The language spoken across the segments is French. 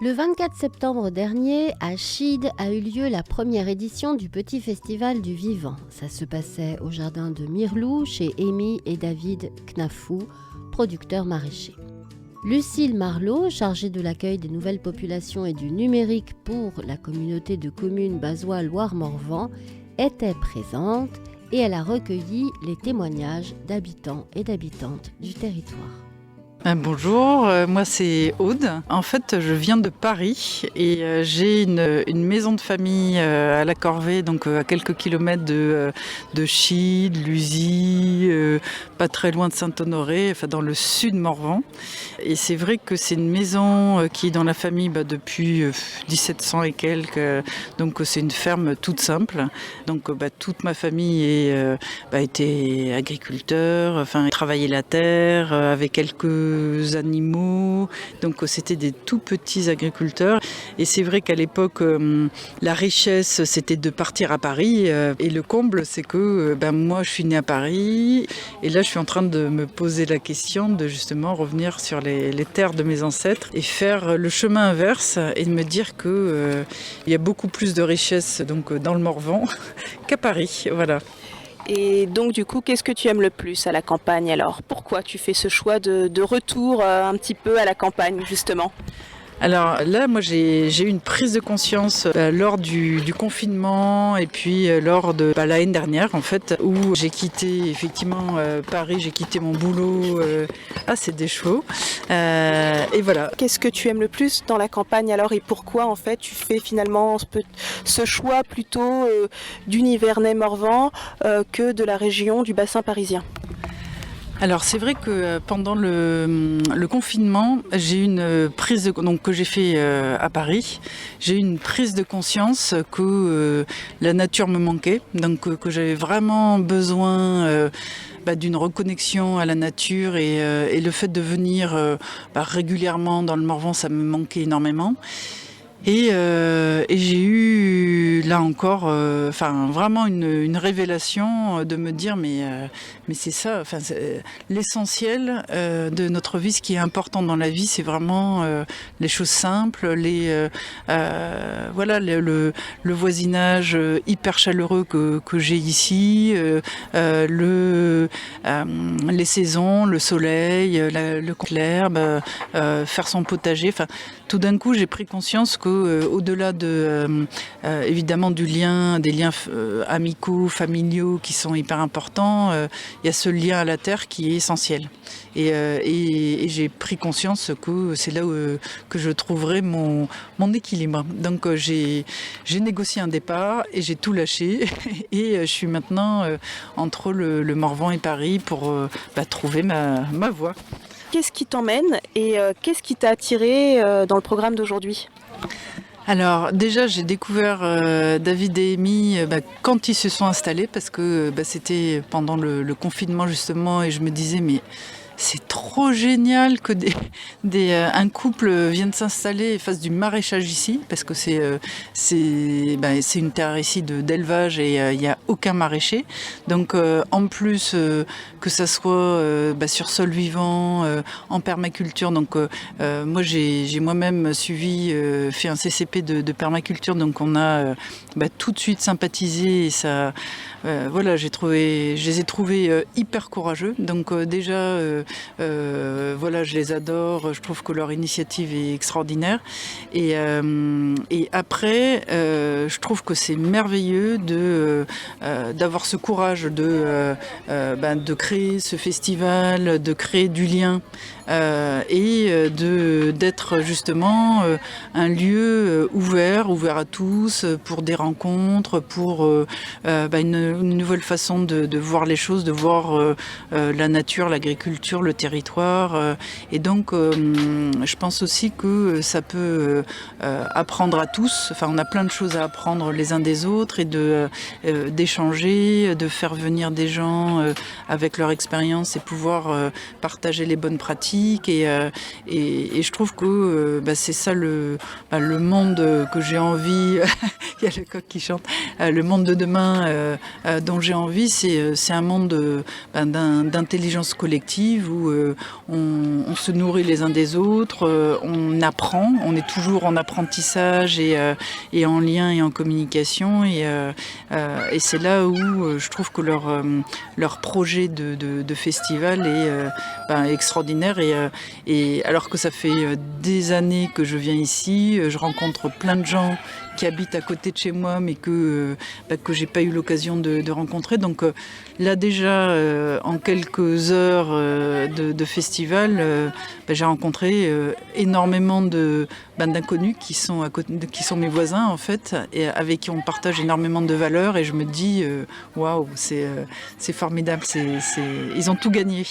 Le 24 septembre dernier, à Chide, a eu lieu la première édition du Petit Festival du Vivant. Ça se passait au jardin de Mirlou, chez Amy et David Knafou, producteurs maraîchers. Lucille Marlot, chargée de l'accueil des nouvelles populations et du numérique pour la communauté de communes Bazois-Loire-Morvan, était présente et elle a recueilli les témoignages d'habitants et d'habitantes du territoire. Bonjour, moi c'est Aude. En fait, je viens de Paris et j'ai une maison de famille à la Corvée, donc à quelques kilomètres de Chide, Luzy, pas très loin de Saint-Honoré, enfin dans le sud Morvan. Et c'est vrai que c'est une maison qui est dans la famille depuis 1700 et quelques, donc c'est une ferme toute simple. Donc toute ma famille était agriculteur, enfin travaillait la terre avec quelques animaux, donc c'était des tout petits agriculteurs. Et c'est vrai qu'à l'époque, la richesse c'était de partir à Paris, et le comble c'est que moi je suis née à Paris, et là je suis en train de me poser la question de justement revenir sur les terres de mes ancêtres et faire le chemin inverse et de me dire que il y a beaucoup plus de richesse donc dans le Morvan qu'à Paris, voilà. Et donc du coup, qu'est-ce que tu aimes le plus à la campagne alors? Pourquoi tu fais ce choix de retour un petit peu à la campagne justement? Alors là, moi j'ai eu une prise de conscience lors du confinement et puis lors de l'année dernière en fait, où j'ai quitté effectivement Paris, j'ai quitté mon boulot c'est des chevaux, et voilà. Qu'est-ce que tu aimes le plus dans la campagne alors et pourquoi en fait tu fais finalement ce choix plutôt du Nivernais-Morvan que de la région du bassin parisien? Alors c'est vrai que pendant le confinement, j'ai eu une prise que j'ai fait à Paris. J'ai eu une prise de conscience que la nature me manquait, donc que j'avais vraiment besoin d'une reconnexion à la nature et le fait de venir régulièrement dans le Morvan, ça me manquait énormément. Et j'ai eu là encore vraiment une révélation de me dire mais c'est ça, c'est l'essentiel de notre vie. Ce qui est important dans la vie, c'est vraiment les choses simples, le voisinage hyper chaleureux que j'ai ici, les saisons, le soleil, le l'herbe, faire son potager. Tout d'un coup, j'ai pris conscience que au-delà évidemment des liens amicaux, familiaux qui sont hyper importants, il y a ce lien à la terre qui est essentiel. Et j'ai pris conscience que c'est là que je trouverai mon équilibre. Donc j'ai négocié un départ et j'ai tout lâché et je suis maintenant entre le Morvan et Paris pour trouver ma voie. Qu'est-ce qui t'emmène et qu'est-ce qui t'a attiré dans le programme d'aujourd'hui? Alors déjà j'ai découvert David et Amy quand ils se sont installés parce que c'était pendant le confinement justement et je me disais mais c'est trop génial que un couple vienne s'installer et fasse du maraîchage ici parce que c'est une terre ici d'élevage et il n'y a aucun maraîcher. Donc en plus que ça soit sur sol vivant, en permaculture. Donc moi j'ai moi-même fait un CCP de permaculture, donc on a tout de suite sympathisé et ça. Je les ai trouvés hyper courageux. Donc déjà, je les adore. Je trouve que leur initiative est extraordinaire. Et après, je trouve que c'est merveilleux d'avoir ce courage de créer ce festival, de créer du lien. Et d'être justement un lieu ouvert à tous pour des rencontres, pour une nouvelle façon de voir les choses, de voir la nature, l'agriculture, le territoire. Et donc, je pense aussi que ça peut apprendre à tous. Enfin, on a plein de choses à apprendre les uns des autres et d'échanger, de faire venir des gens avec leur expérience et pouvoir partager les bonnes pratiques. Et je trouve que c'est ça le monde que j'ai envie. Il y a le coq qui chante. Le monde de demain dont j'ai envie, c'est un monde d'intelligence collective où on se nourrit les uns des autres, on apprend, on est toujours en apprentissage et en lien et en communication. Et c'est là où je trouve que leur projet de festival est extraordinaire. Et alors que ça fait des années que je viens ici, je rencontre plein de gens qui habitent à côté de chez moi, mais que j'ai pas eu l'occasion de rencontrer. Donc là déjà, en quelques heures de festival, j'ai rencontré énormément d'inconnus qui sont mes voisins en fait, et avec qui on partage énormément de valeurs. Et je me dis, waouh, c'est formidable, ils ont tout gagné.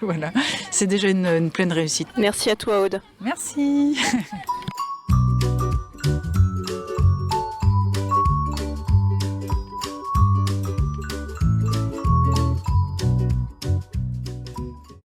Voilà, c'est déjà une pleine réussite. Merci à toi, Aude. Merci.